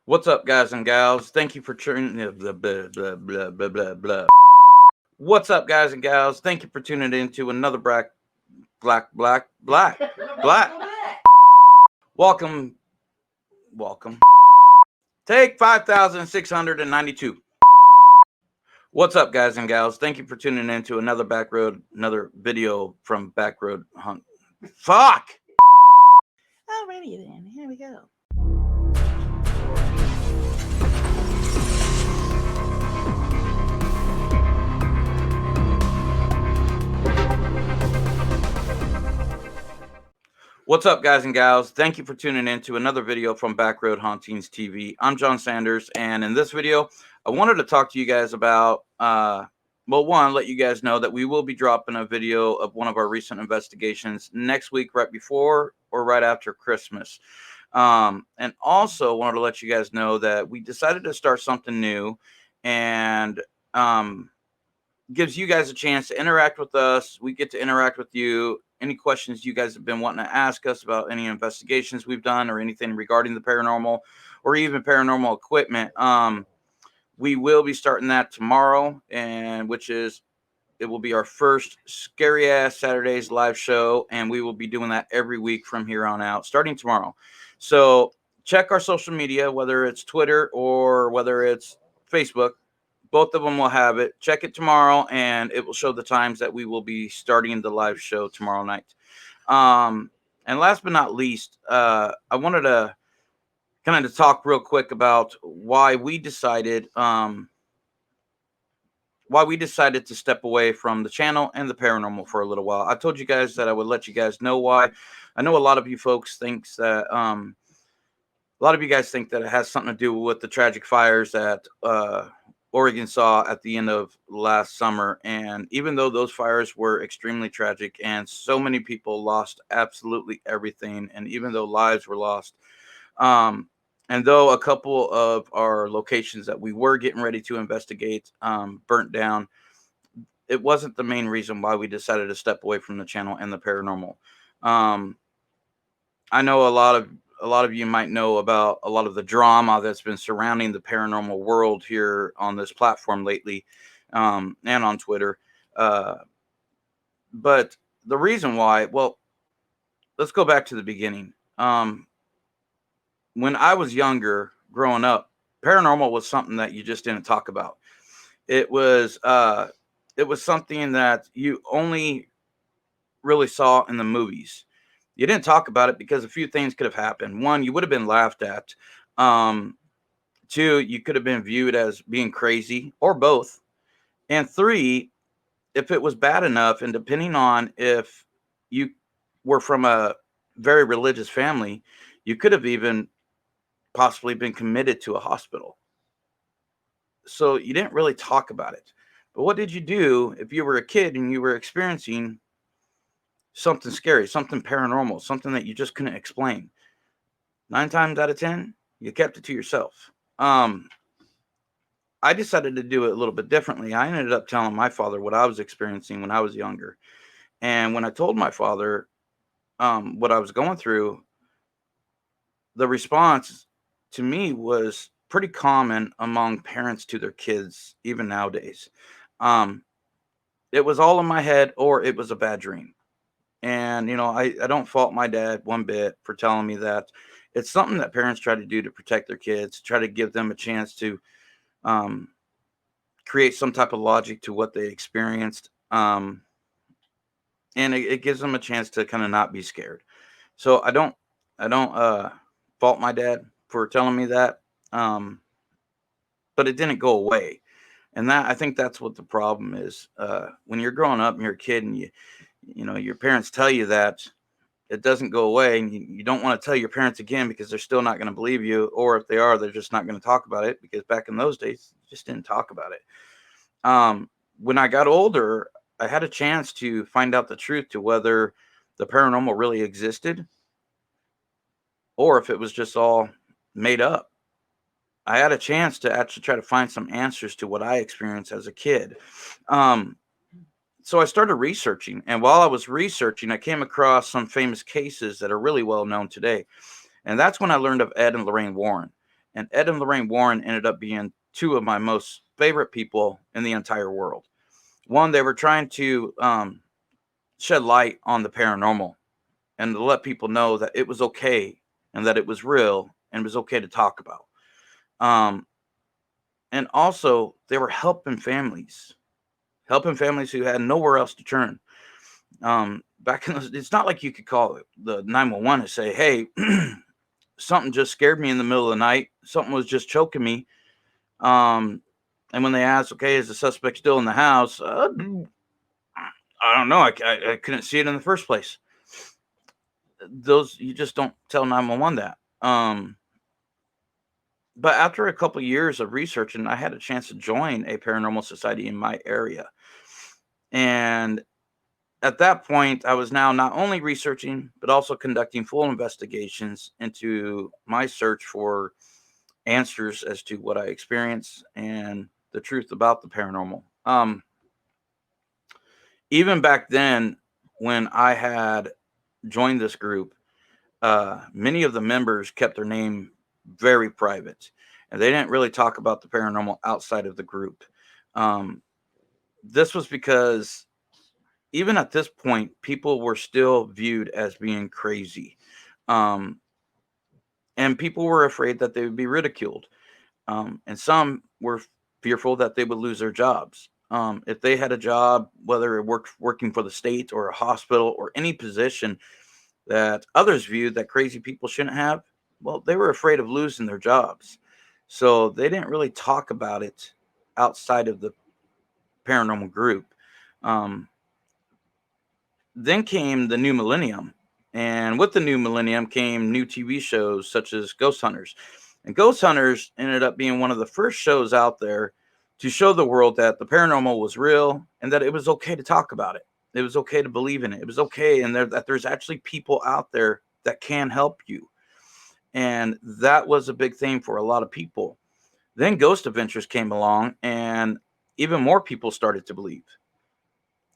What's up, guys and gals? Thank you for tuning blah, blah, blah, blah, blah, blah, blah. What's up, guys and gals? Thank you for tuning in to another black. Welcome, welcome. Take 5,692. What's up, guys and gals? Thank you for tuning in to another Backroad, another video from Backroad Hunt. Fuck! Alrighty then, here we go. What's up, guys and gals? Thank you for tuning in to another video from Backroad Hauntings TV. I'm John Sanders, and in this video, I wanted to talk to you guys about, let you guys know that we will be dropping a video of one of our recent investigations next week, right before or right after Christmas. And also wanted to let you guys know that we decided to start something new, and gives you guys a chance to interact with us. We get to interact with you. Any questions you guys have been wanting to ask us about any investigations we've done or anything regarding the paranormal or even paranormal equipment, we will be starting that tomorrow, and it will be our first Scary Ass Saturdays live show, and we will be doing that every week from here on out, starting tomorrow. So check our social media, whether it's Twitter or whether it's Facebook. Both of them will have it. Check it tomorrow, and it will show the times that we will be starting the live show tomorrow night. And last but not least, I wanted to kind of talk real quick about why we decided to step away from the channel and the paranormal for a little while. I told you guys that I would let you guys know why. I know a lot of you folks thinks that a lot of you guys think that it has something to do with the tragic fires that Oregon saw at the end of last summer. And even though those fires were extremely tragic and so many people lost absolutely everything, and even though lives were lost, and though a couple of our locations that we were getting ready to investigate burnt down, it wasn't the main reason why we decided to step away from the channel and the paranormal. I know a lot of you might know about a lot of the drama that's been surrounding the paranormal world here on this platform lately, and on Twitter. But the reason why, well, let's go back to the beginning. When I was younger, growing up, paranormal was something that you just didn't talk about. It was something that you only really saw in the movies. You didn't talk about it because a few things could have happened. One, you would have been laughed at. Two, you could have been viewed as being crazy, or both. And three, if it was bad enough, and depending on if you were from a very religious family, you could have even possibly been committed to a hospital. So you didn't really talk about it. But what did you do if you were a kid and you were experiencing something scary, something paranormal, something that you just couldn't explain? 9 times out of 10, you kept it to yourself. I decided to do it a little bit differently. I ended up telling my father what I was experiencing when I was younger. And when I told my father what I was going through, the response to me was pretty common among parents to their kids, even nowadays. It was all in my head, or it was a bad dream. And, I don't fault my dad one bit for telling me that. It's something that parents try to do to protect their kids, try to give them a chance to create some type of logic to what they experienced. And it gives them a chance to kind of not be scared. So I don't fault my dad for telling me that. But it didn't go away. And I think that's what the problem is. When you're growing up and you're a kid, and your parents tell you that, it doesn't go away, and you don't want to tell your parents again because they're still not going to believe you, or if they are, they're just not going to talk about it, because back in those days, you just didn't talk about it. When I got older, I had a chance to find out the truth to whether the paranormal really existed or if it was just all made up. I had a chance to actually try to find some answers to what I experienced as a kid. So I started researching, and while I was researching, I came across some famous cases that are really well known today. And that's when I learned of Ed and Lorraine Warren. And Ed and Lorraine Warren ended up being two of my most favorite people in the entire world. One, they were trying to shed light on the paranormal and to let people know that it was okay and that it was real and it was okay to talk about. Um, and also, they were helping families who had nowhere else to turn. Back in it's not like you could call it the 911 and say, "Hey, something just scared me in the middle of the night. Something was just choking me." Um, and when they asked, "Okay, is the suspect still in the house?" I don't know. I couldn't see it in the first place. Those you just don't tell 911 that. But after a couple years of researching, I had a chance to join a paranormal society in my area, and at that point, I was now not only researching, but also conducting full investigations into my search for answers as to what I experienced and the truth about the paranormal. Even back then, when I had joined this group, many of the members kept their name very private, and they didn't really talk about the paranormal outside of the group. Um, this was because even at this point, people were still viewed as being crazy. Um, and people were afraid that they would be ridiculed. And some were fearful that they would lose their jobs. If they had a job, whether it working for the state or a hospital or any position that others viewed that crazy people shouldn't have, well, they were afraid of losing their jobs. So they didn't really talk about it outside of the paranormal group. Um, then came the new millennium. And with the new millennium came new TV shows such as Ghost Hunters. And Ghost Hunters ended up being one of the first shows out there to show the world that the paranormal was real and that it was okay to talk about it. It was okay to believe in it. It was okay, and that there's actually people out there that can help you. And that was a big thing for a lot of people. Then Ghost Adventures came along, and even more people started to believe.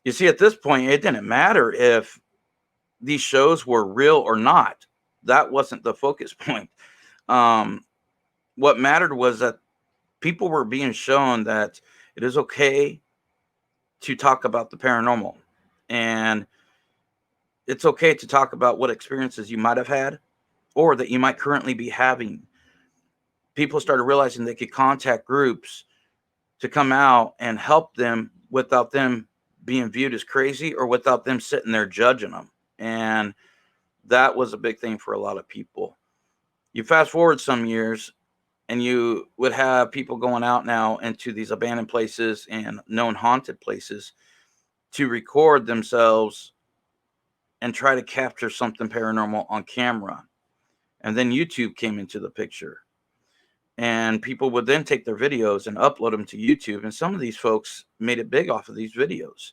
You see, at this point, it didn't matter if these shows were real or not. That wasn't the focus point. Um, what mattered was that people were being shown that it is okay to talk about the paranormal, and it's okay to talk about what experiences you might have had or that you might currently be having. People started realizing they could contact groups to come out and help them without them being viewed as crazy or without them sitting there judging them. And that was a big thing for a lot of people. You fast forward some years, and you would have people going out now into these abandoned places and known haunted places to record themselves and try to capture something paranormal on camera. And then YouTube came into the picture. And people would then take their videos and upload them to YouTube. And some of these folks made it big off of these videos.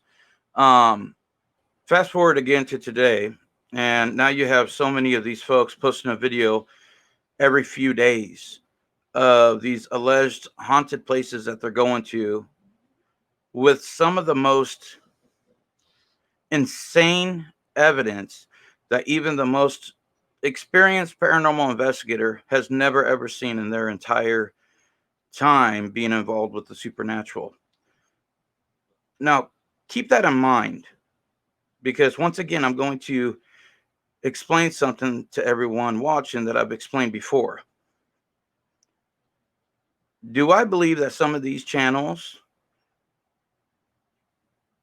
Um, Fast forward again to today, and now you have so many of these folks posting a video every few days of these alleged haunted places that they're going to with some of the most insane evidence that even the most experienced paranormal investigator has never ever seen in their entire time being involved with the supernatural. Now, keep that in mind because once again, I'm going to explain something to everyone watching that I've explained before. Do I believe that some of these channels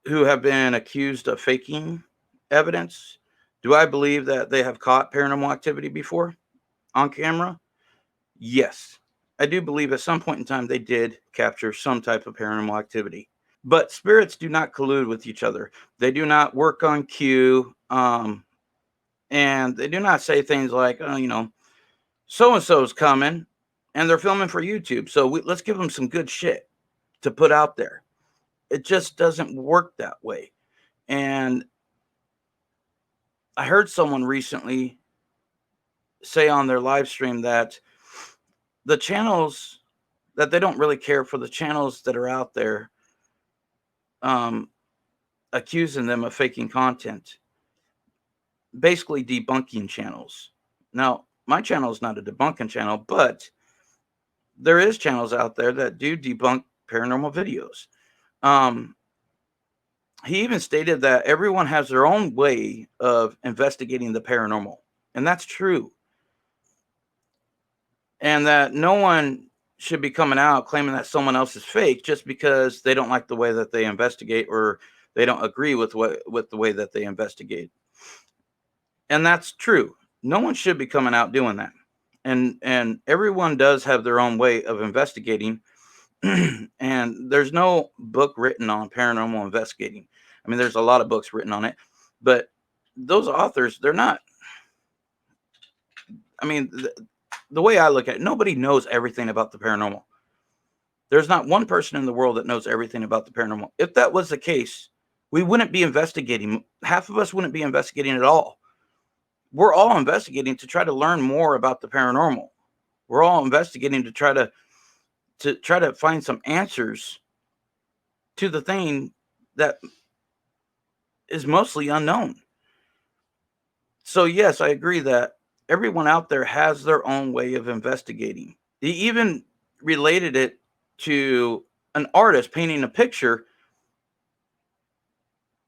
who have been accused of faking evidence, do I believe that they have caught paranormal activity before on camera? Yes. I do believe at some point in time they did capture some type of paranormal activity. But spirits do not collude with each other. They do not work on cue. And they do not say things like, oh, so and so's coming and they're filming for YouTube. So let's give them some good shit to put out there. It just doesn't work that way. And I heard someone recently say on their live stream that the channels that they don't really care for the channels that are out there um, accusing them of faking content, basically debunking channels. Now, my channel is not a debunking channel, but there is channels out there that do debunk paranormal videos. Um, he even stated that everyone has their own way of investigating the paranormal, and that's true. And that no one should be coming out claiming that someone else is fake just because they don't like the way that they investigate, or they don't agree with the way that they investigate. And that's true. No one should be coming out doing that. And everyone does have their own way of investigating. And there's no book written on paranormal investigating. I mean, there's a lot of books written on it, but those authors, they're not. I mean, the way I look at it, nobody knows everything about the paranormal. There's not one person in the world that knows everything about the paranormal. If that was the case, we wouldn't be investigating. Half of us wouldn't be investigating at all. We're all investigating to try to learn more about the paranormal. We're all investigating to try to find some answers to the thing that is mostly unknown. So yes, I agree that everyone out there has their own way of investigating. He even related it to an artist painting a picture.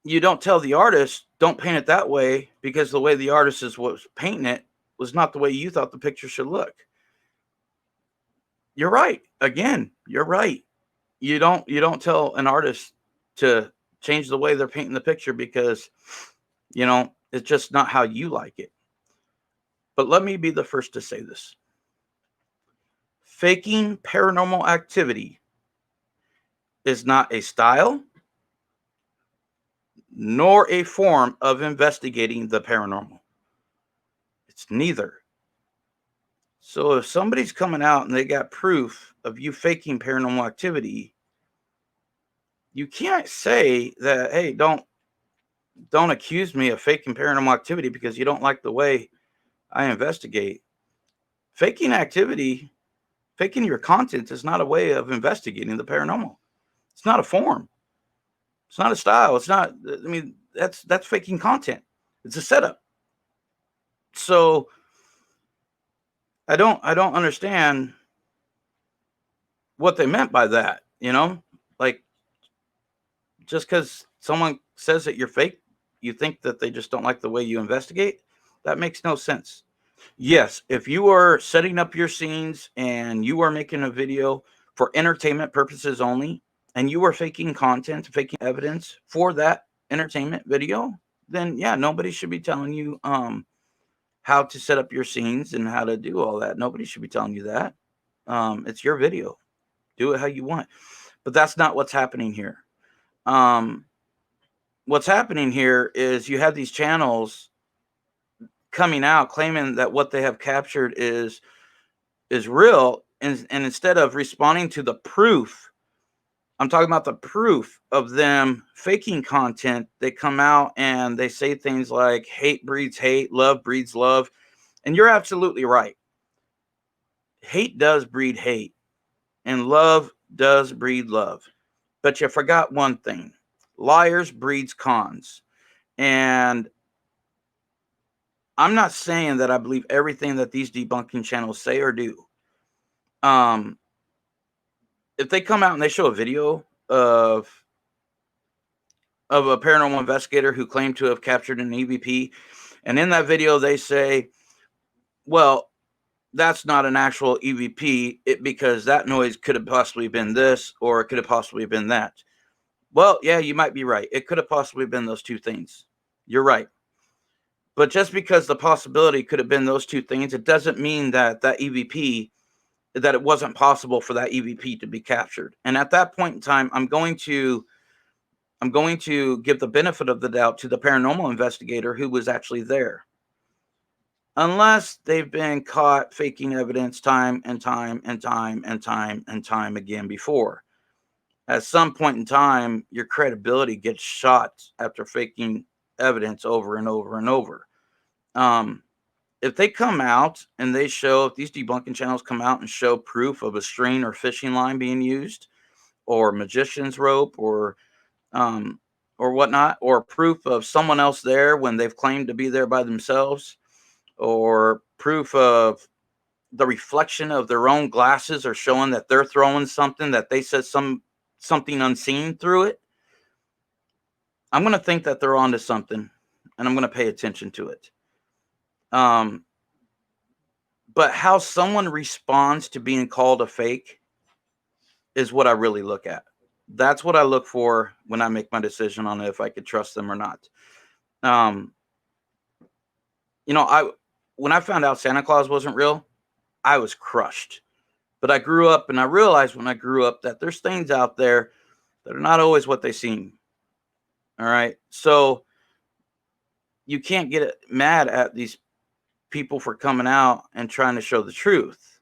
You don't tell the artist, don't paint it that way, because the way the artist was painting it was not the way you thought the picture should look. You're right. Again, you're right. You don't tell an artist to change the way they're painting the picture because it's just not how you like it. But let me be the first to say this. Faking paranormal activity is not a style nor a form of investigating the paranormal. It's neither. So if somebody's coming out and they got proof of you faking paranormal activity, you can't say that, hey, don't accuse me of faking paranormal activity because you don't like the way I investigate. Faking activity, faking your content is not a way of investigating the paranormal. It's not a form. It's not a style. It's not, I mean, that's faking content. It's a setup. So I don't understand what they meant by that, Like, just because someone says that you're fake, you think that they just don't like the way you investigate? That makes no sense. Yes, if you are setting up your scenes and you are making a video for entertainment purposes only, and you are faking content, faking evidence for that entertainment video, then yeah, nobody should be telling you how to set up your scenes and how to do all that. Nobody should be telling you that. It's your video. Do it how you want. But that's not what's happening here. Um, what's happening here is you have these channels coming out claiming that what they have captured is real, and instead of responding to the proof, I'm talking about the proof of them faking content, they come out and they say things like hate breeds hate, love breeds love. And you're absolutely right. Hate does breed hate, and love does breed love. But you forgot one thing. Liars breeds cons. And I'm not saying that I believe everything that these debunking channels say or do. Um, if they come out and they show a video of a paranormal investigator who claimed to have captured an EVP, and in that video they say, well, that's not an actual EVP, because that noise could have possibly been this, or it could have possibly been that. Well, yeah, you might be right. It could have possibly been those two things. You're right. But just because the possibility could have been those two things, it doesn't mean that EVP, that it wasn't possible for that EVP to be captured. And at that point in time, I'm going to give the benefit of the doubt to the paranormal investigator who was actually there. Unless they've been caught faking evidence time and time and time and time and time again before. At some point in time, your credibility gets shot after faking evidence over and over and over. If they come out and they show, if these debunking channels come out and show proof of a string or fishing line being used, or magician's rope, or whatnot, or proof of someone else there when they've claimed to be there by themselves, or proof of the reflection of their own glasses are showing that they're throwing something, that they said something unseen through it, I'm going to think that they're onto something, and I'm going to pay attention to it. But how someone responds to being called a fake is what I really look at. That's what I look for when I make my decision on if I could trust them or not. When I found out Santa Claus wasn't real, I was crushed. But I grew up, and I realized when I grew up that there's things out there that are not always what they seem. All right. So you can't get mad at these people for coming out and trying to show the truth.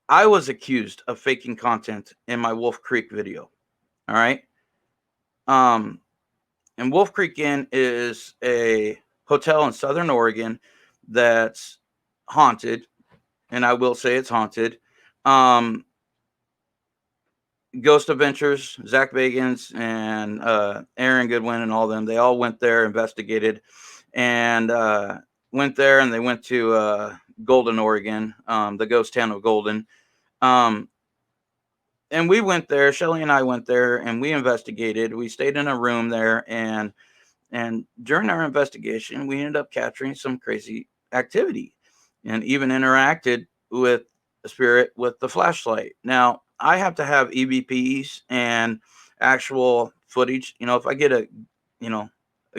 I was accused of faking content in my Wolf Creek video. All right. And Wolf Creek Inn is a hotel in Southern Oregon that's haunted. And I will say it's haunted. Ghost Adventures, Zach Bagans and Aaron Goodwin and all them, they all went there, investigated, and went there, and they went to Golden, Oregon, the ghost town of Golden. And we went there, Shelly and I went there, and we investigated. We stayed in a room there, and during our investigation, we ended up capturing some crazy activity and even interacted with a spirit with the flashlight. Now, I have to have EVPs and actual footage. If I get a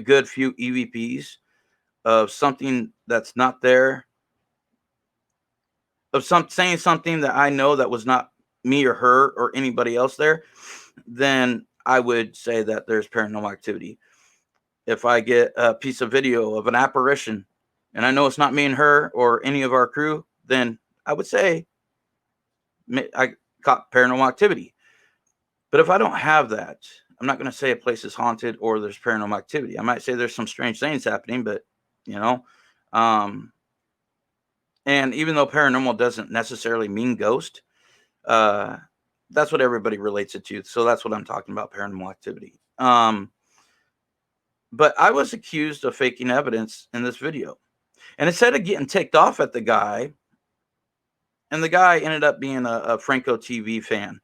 good few EVPs of something that's not there, of saying something that I know that was not me or her or anybody else there, then I would say that there's paranormal activity. If I get a piece of video of an apparition and I know it's not me and her or any of our crew, then I would say I caught paranormal activity. But if I don't have that, I'm not going to say a place is haunted or there's paranormal activity. I might say there's some strange things happening, but and even though paranormal doesn't necessarily mean ghost, that's what everybody relates it to. So that's what I'm talking about, paranormal activity. But I was accused of faking evidence in this video. And instead of getting ticked off at the guy, and the guy ended up being a Franco TV fan.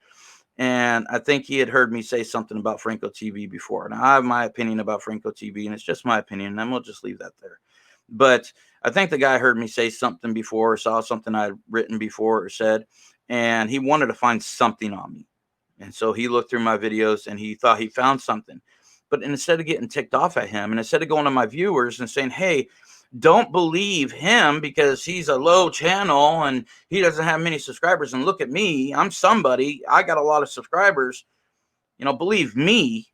And I think he had heard me say something about Franco TV before. Now, I have my opinion about Franco TV, and it's just my opinion, and we'll just leave that there. But I think the guy heard me say something before, or saw something I'd written before or said, and he wanted to find something on me. And so he looked through my videos, and he thought he found something. But instead of getting ticked off at him, and instead of going to my viewers and saying, hey, don't believe him because he's a low channel and he doesn't have many subscribers, and look at me, I'm somebody, I got a lot of subscribers, believe me.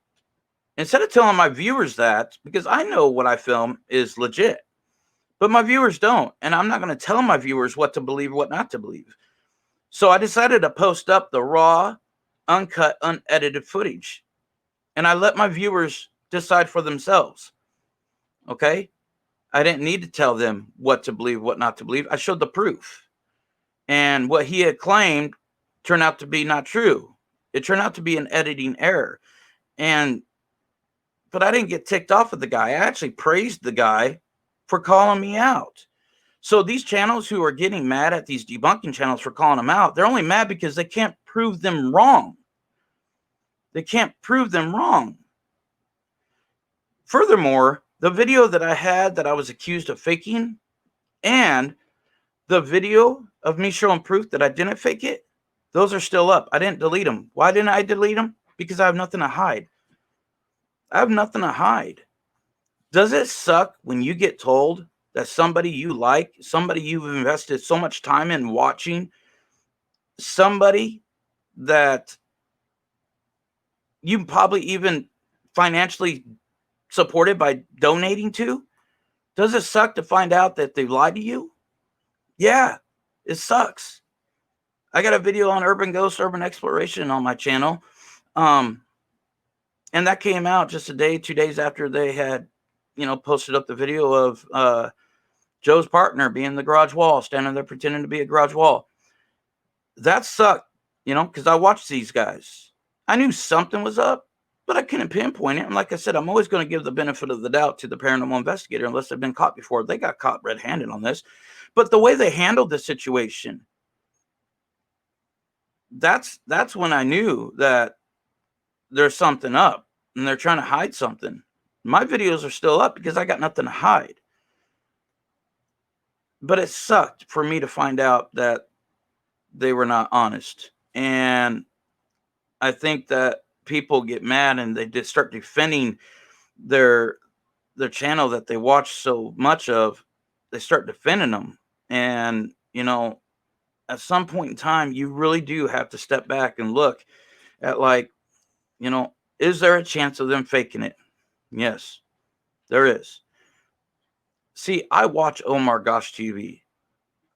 Instead of telling my viewers that, because I know what I film is legit, but my viewers don't, and I'm not going to tell my viewers what to believe, what not to believe. So I decided to post up the raw, uncut, unedited footage, and I let my viewers decide for themselves. Okay? I didn't need to tell them what to believe, what not to believe. I showed the proof. And what he had claimed turned out to be not true. It turned out to be an editing error. But I didn't get ticked off at the guy. I actually praised the guy for calling me out. So these channels who are getting mad at these debunking channels for calling them out, they're only mad because they can't prove them wrong. They can't prove them wrong. Furthermore, the video that I had that I was accused of faking, and the video of me showing proof that I didn't fake it, those are still up. I didn't delete them. Why didn't I delete them? Because I have nothing to hide. I have nothing to hide. Does it suck when you get told that somebody you like, somebody you've invested so much time in watching, somebody that you probably even financially supported by donating to, does it suck to find out that they lied to you? Yeah, it sucks. I got a video on urban ghost, urban exploration on my channel. And that came out just a day, 2 days after they had, posted up the video of Joe's partner being the garage wall, standing there pretending to be a garage wall. That sucked, because I watched these guys. I knew something was up, but I couldn't pinpoint it. And like I said, I'm always going to give the benefit of the doubt to the paranormal investigator unless they've been caught before. They got caught red-handed on this. But the way they handled the situation, that's when I knew that there's something up and they're trying to hide something. My videos are still up because I got nothing to hide. But it sucked for me to find out that they were not honest. And I think that people get mad and they just start defending their channel that they watch so much of. They start defending them. And, at some point in time, you really do have to step back and look at, like, is there a chance of them faking it? Yes, there is. See, I watch Omar Gosh TV.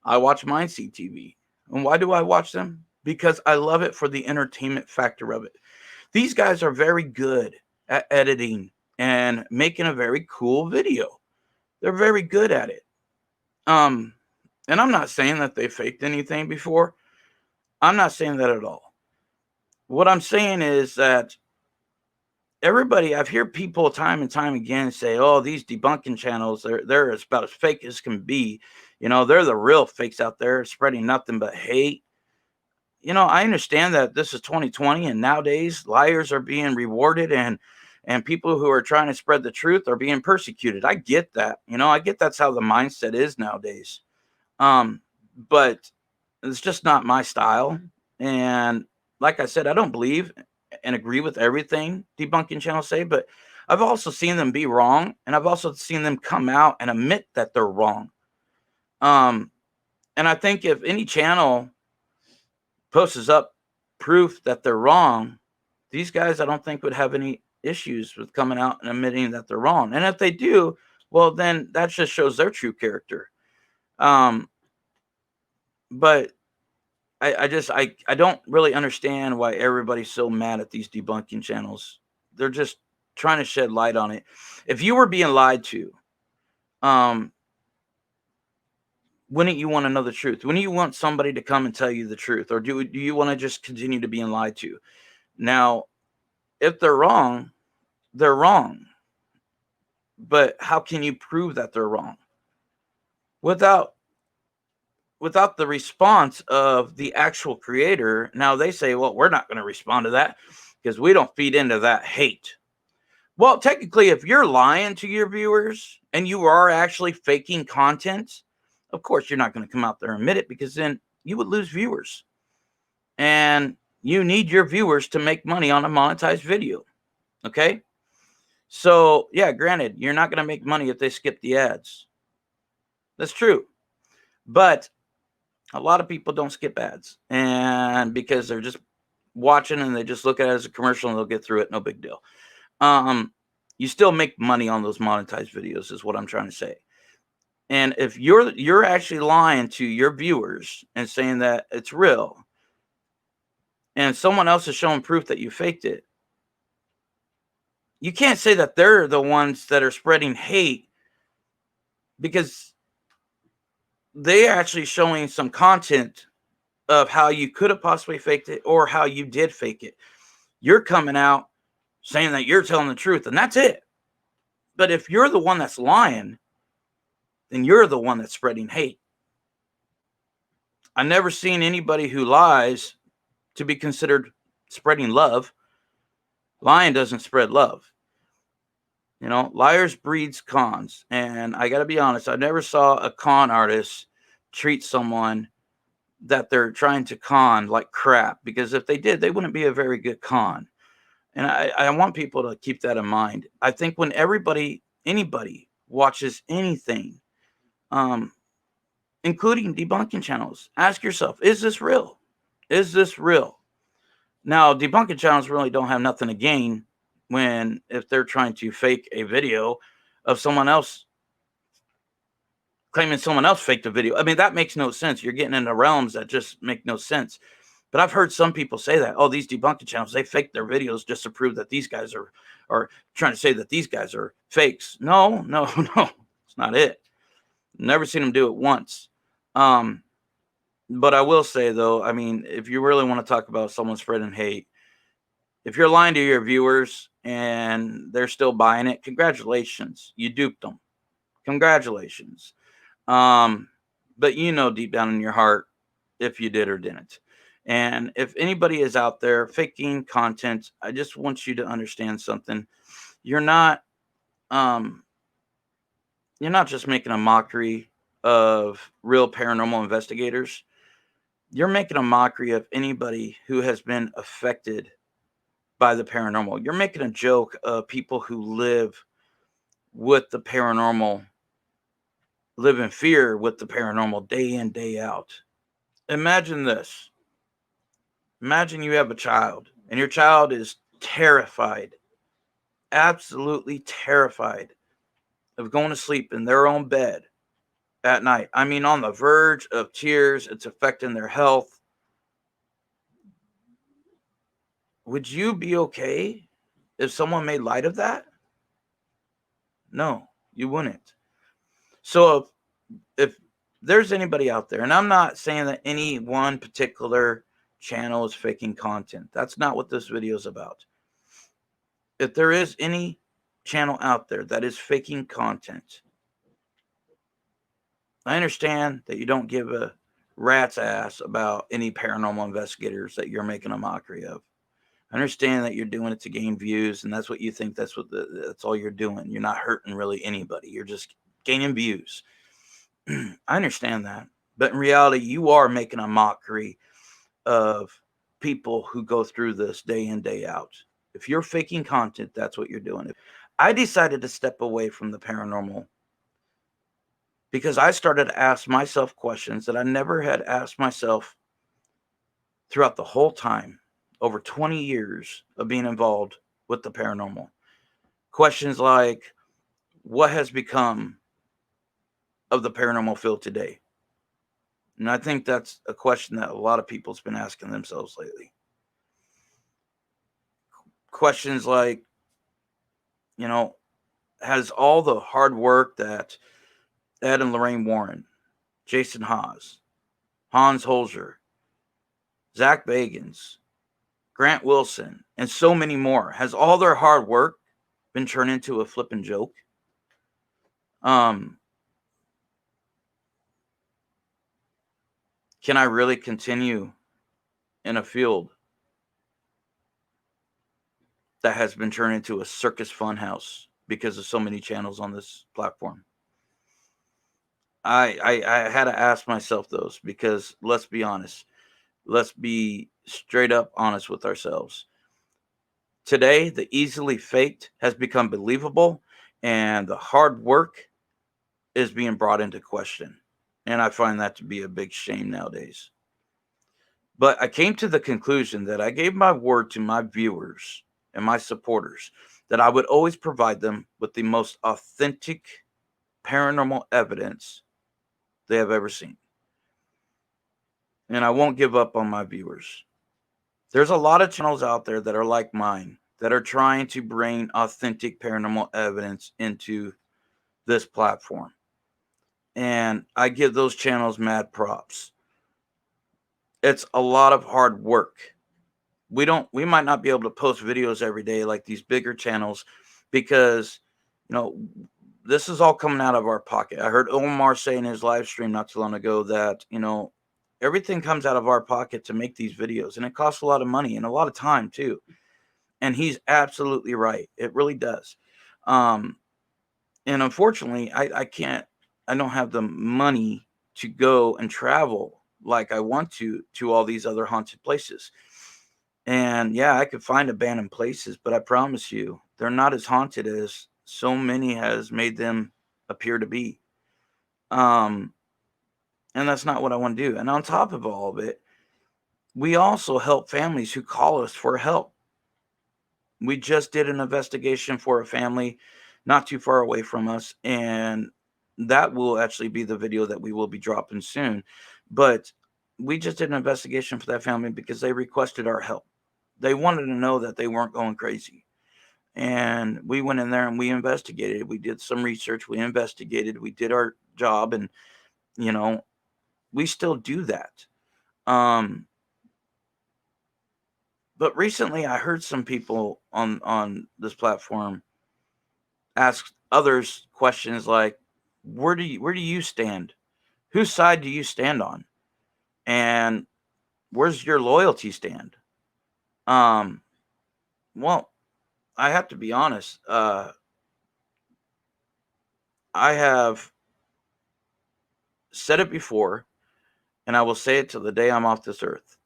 I watch Mindseed TV. And why do I watch them? Because I love it for the entertainment factor of it. These guys are very good at editing and making a very cool video. They're very good at it. And I'm not saying that they faked anything before. I'm not saying that at all. What I'm saying is that I've heard people time and time again say, "Oh, these debunking channels, they're about as fake as can be. They're the real fakes out there spreading nothing but hate." I understand that this is 2020 and nowadays liars are being rewarded and people who are trying to spread the truth are being persecuted. I get that. I get that's how the mindset is nowadays. But it's just not my style. And like I said, I don't believe and agree with everything debunking channels say, but I've also seen them be wrong, and I've also seen them come out and admit that they're wrong. And I think if any channel posts up proof that they're wrong, these guys I don't think would have any issues with coming out and admitting that they're wrong. And if they do, well, then that just shows their true character. But I don't really understand why everybody's so mad at these debunking channels. They're just trying to shed light on it. If you were being lied to, wouldn't you want to know the truth? Wouldn't you want somebody to come and tell you the truth? Or do you want to just continue to being lied to? Now, if they're wrong, they're wrong. But how can you prove that they're wrong? Without the response of the actual creator. Now they say, well, we're not going to respond to that because we don't feed into that hate. Well, technically, if you're lying to your viewers and you are actually faking content, of course, you're not going to come out there and admit it, because then you would lose viewers. And you need your viewers to make money on a monetized video. Okay? So, yeah, granted, you're not going to make money if they skip the ads. That's true. But a lot of people don't skip ads, and because they're just watching and they just look at it as a commercial and they'll get through it. No big deal. You still make money on those monetized videos is what I'm trying to say. And if you're actually lying to your viewers and saying that it's real, and someone else is showing proof that you faked it, you can't say that they're the ones that are spreading hate, because they're actually showing some content of how you could have possibly faked it or how you did fake it. You're coming out saying that you're telling the truth, and that's it. But if you're the one that's lying, then you're the one that's spreading hate. I've never seen anybody who lies to be considered spreading love. Lying doesn't spread love. Liars breeds cons. And I got to be honest, I never saw a con artist treat someone that they're trying to con like crap, because if they did, they wouldn't be a very good con. And I want people to keep that in mind. I think when anybody watches anything, including debunking channels, ask yourself, is this real? Is this real? Now, debunking channels really don't have nothing to gain if they're trying to fake a video of someone else, claiming someone else faked a video. I mean, that makes no sense. You're getting into realms that just make no sense. But I've heard some people say that, oh, these debunking channels, they fake their videos just to prove that these guys are trying to say that these guys are fakes. No, it's not it. Never seen them do it once. But I will say, though, I mean, if you really want to talk about someone spreading hate, if you're lying to your viewers and they're still buying it, congratulations. You duped them. Congratulations. but you know deep down in your heart if you did or didn't. And if anybody is out there faking content, I just want you to understand something. You're not um you're not just making a mockery of real paranormal investigators. You're making a mockery of anybody who has been affected by the paranormal. You're making a joke of people who live with the paranormal, live in fear with the paranormal day in, day out. Imagine this. Imagine you have a child, and your child is terrified, absolutely terrified of going to sleep in their own bed at night. I mean, on the verge of tears, it's affecting their health. Would you be okay if someone made light of that? No, you wouldn't. So if there's anybody out there, and I'm not saying that any one particular channel is faking content. That's not what this video is about. If there is any channel out there that is faking content, I understand that you don't give a rat's ass about any paranormal investigators that you're making a mockery of. I understand that you're doing it to gain views, and that's what you think. That's all you're doing. You're not hurting really anybody. You're just gaining views. I understand that, but in reality, you are making a mockery of people who go through this day in, day out. If you're faking content, that's what you're doing. I decided to step away from the paranormal because I started to ask myself questions that I never had asked myself throughout the whole time, over 20 years of being involved with the paranormal. Questions like, what has become of the paranormal field today? And I think that's a question that a lot of people's been asking themselves lately. Questions like, you know, has all the hard work that Ed and Lorraine Warren, Jason Haas, Hans Holzer, Zach Bagans, Grant Wilson, and so many more, has all their hard work been turned into a flippin' joke? Um, can I really continue in a field that has been turned into a circus funhouse because of so many channels on this platform? I had to ask myself those because let's be honest. Let's be straight up honest with ourselves. Today, the easily faked has become believable, and the hard work is being brought into question. And I find that to be a big shame nowadays. But I came to the conclusion that I gave my word to my viewers and my supporters that I would always provide them with the most authentic paranormal evidence they have ever seen. And I won't give up on my viewers. There's a lot of channels out there that are like mine that are trying to bring authentic paranormal evidence into this platform. And I give those channels mad props. It's a lot of hard work. We might not be able to post videos every day like these bigger channels because, you know, this is all coming out of our pocket. I heard Omar say in his live stream not too long ago that, everything comes out of our pocket to make these videos, and it costs a lot of money and a lot of time too. And he's absolutely right. It really does. Um, and unfortunately, I don't have the money to go and travel like I want to all these other haunted places. And yeah, I could find abandoned places, but I promise you, they're not as haunted as so many has made them appear to be. Um, and that's not what I want to do. And on top of all of it, we also help families who call us for help. We just did an investigation for a family not too far away from us, and that will actually be the video that we will be dropping soon. But we just did an investigation for that family because they requested our help. They wanted to know that they weren't going crazy. And we went in there and we investigated. We did some research, we investigated, we did our job, and you know, we still do that. Um, but recently I heard some people on this platform ask others questions like, where do you stand? Whose side do you stand on? And where's your loyalty stand? Um, well, I have to be honest. I have said it before, and I will say it till the day I'm off this earth.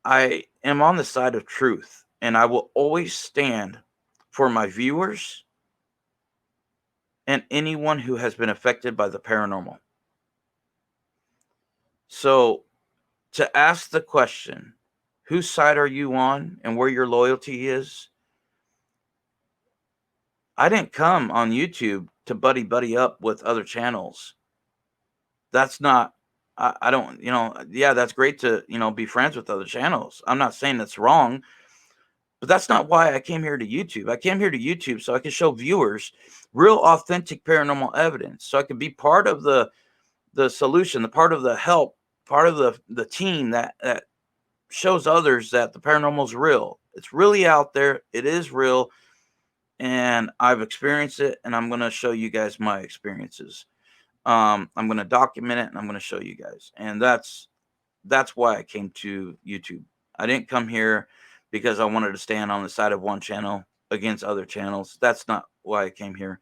I am on the side of truth, and I will always stand for my viewers and anyone who has been affected by the paranormal. So, to ask the question, whose side are you on and where your loyalty is? I didn't come on YouTube to buddy up with other channels. That's not, I don't, yeah, that's great to, be friends with other channels. I'm not saying that's wrong, but that's not why I came here to YouTube. I came here to YouTube so I can show viewers real authentic paranormal evidence, so I can be part of the solution, the part of the help, part of the team that shows others that the paranormal is real. It's really out there. It is real, and I've experienced it, and I'm going to show you guys my experiences. I'm going to document it, and I'm going to show you guys, and that's why I came to YouTube. I didn't come here because I wanted to stand on the side of one channel against other channels. That's not why I came here.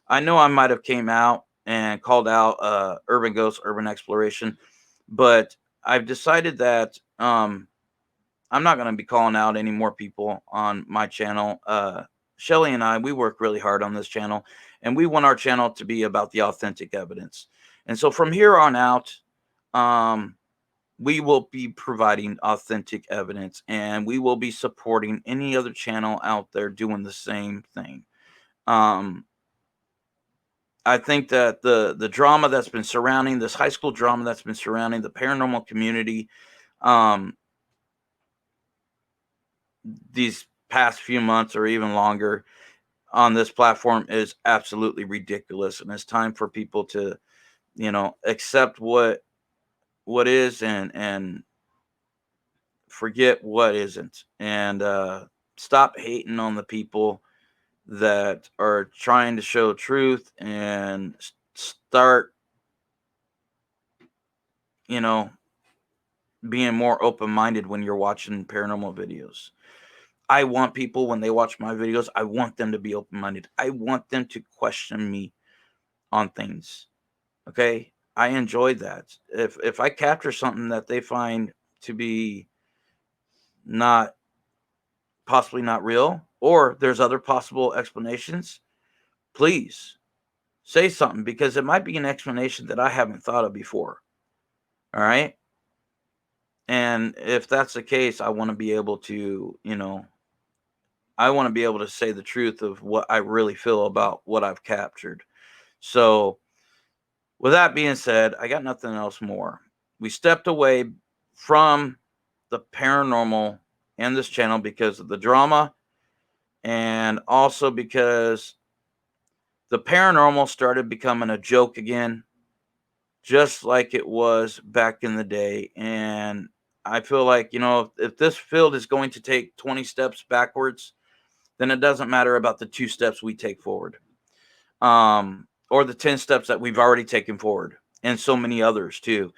I know I might have came out and called out urban ghost, urban exploration, but I've decided that I'm not going to be calling out any more people on my channel. Shelly and I, we work really hard on this channel, and we want our channel to be about the authentic evidence. And so from here on out, we will be providing authentic evidence, and we will be supporting any other channel out there doing the same thing. I think that the drama that's been surrounding this high school drama that's been surrounding the paranormal community, um, these past few months or even longer on this platform is absolutely ridiculous, and it's time for people to, accept what is and forget what isn't, and stop hating on the people that are trying to show truth, and start, you know, being more open-minded when you're watching paranormal videos. I want people, when they watch my videos, I want them to be open-minded. I want them to question me on things. Okay? I enjoy that. If I capture something that they find to be not possibly not real, or there's other possible explanations, please say something, because it might be an explanation that I haven't thought of before. All right? And if that's the case, I want to be able to, I want to be able to say the truth of what I really feel about what I've captured. So, with that being said, I got nothing else more. We stepped away from the paranormal and this channel because of the drama, and also because the paranormal started becoming a joke again, just like it was back in the day. And I feel like, if this field is going to take 20 steps backwards, then it doesn't matter about the 2 steps we take forward, or the 10 steps that we've already taken forward, and so many others too.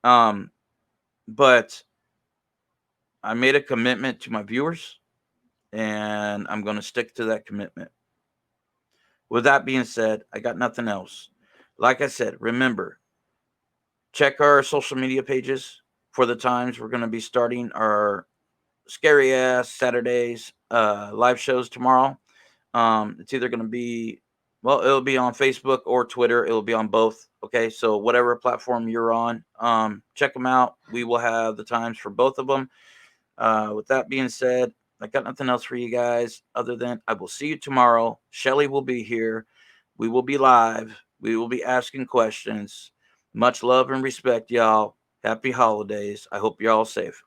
Um, but I made a commitment to my viewers, and I'm going to stick to that commitment. With that being said, I got nothing else. Like I said, remember, check our social media pages for the times we're going to be starting our scary ass Saturdays live shows tomorrow. It's either going to be, well, it'll be on Facebook or Twitter. It'll be on both. Okay, so whatever platform you're on, check them out. We will have the times for both of them. With that being said, I got nothing else for you guys other than I will see you tomorrow. Shelly will be here. We will be live. We will be asking questions. Much love and respect, y'all. Happy holidays. I hope you're all safe.